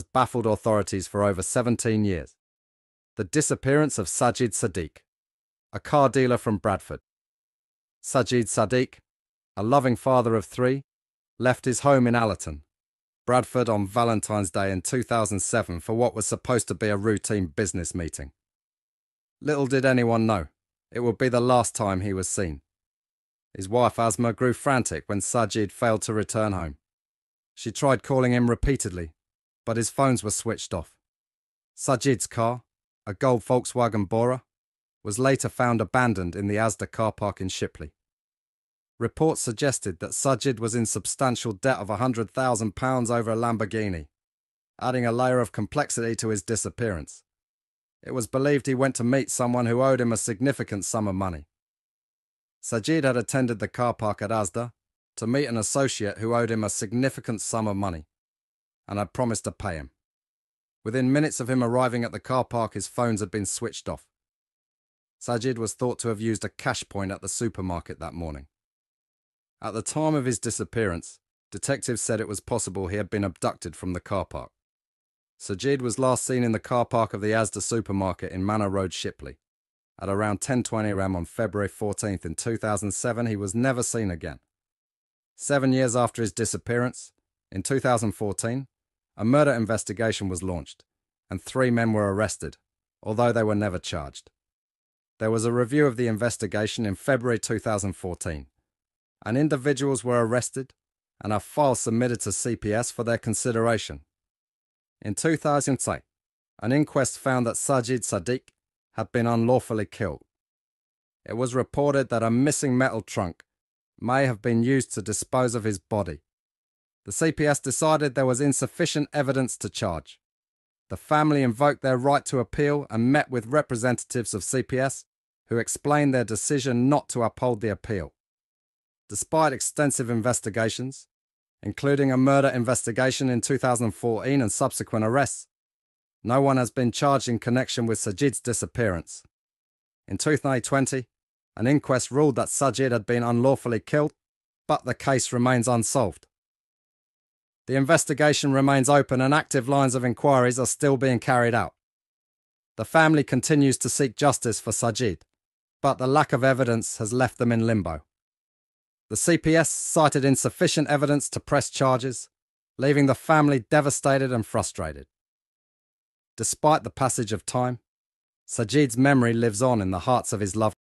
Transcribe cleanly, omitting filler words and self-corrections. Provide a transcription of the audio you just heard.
has baffled authorities for over 17 years. The disappearance of Sajid Saddique, a car dealer from Bradford. Sajid Saddique, a loving father of 3, left his home in Allerton, Bradford on Valentine's Day in 2007 for what was supposed to be a routine business meeting. Little did anyone know, it would be the last time he was seen. His wife Asma grew frantic when Sajid failed to return home. She tried calling him repeatedly, but his phones were switched off. Sajid's car, a gold Volkswagen Bora, was later found abandoned in the Asda car park in Shipley. Reports suggested that Sajid was in substantial debt of £100,000 over a Lamborghini, adding a layer of complexity to his disappearance. It was believed he went to meet someone who owed him a significant sum of money. Sajid had attended the car park at Asda to meet an associate who owed him a significant sum of money and had promised to pay him. Within minutes of him arriving at the car park, his phones had been switched off. Sajid was thought to have used a cash point at the supermarket that morning. At the time of his disappearance, detectives said it was possible he had been abducted from the car park. Sajid was last seen in the car park of the Asda supermarket in Manor Road, Shipley. At around 10:20 am on February 14th in 2007, he was never seen again. 7 years after his disappearance, in 2014, a murder investigation was launched, and 3 men were arrested, although they were never charged. There was a review of the investigation in February 2014, and individuals were arrested and a file submitted to CPS for their consideration. In 2008, an inquest found that Sajid Saddique had been unlawfully killed. It was reported that a missing metal trunk may have been used to dispose of his body. The CPS decided there was insufficient evidence to charge. The family invoked their right to appeal and met with representatives of CPS who explained their decision not to uphold the appeal. Despite extensive investigations, including a murder investigation in 2014 and subsequent arrests, no one has been charged in connection with Sajid's disappearance. In 2020, an inquest ruled that Sajid had been unlawfully killed, but the case remains unsolved. The investigation remains open and active lines of inquiries are still being carried out. The family continues to seek justice for Sajid, but the lack of evidence has left them in limbo. The CPS cited insufficient evidence to press charges, leaving the family devastated and frustrated. Despite the passage of time, Sajid's memory lives on in the hearts of his loved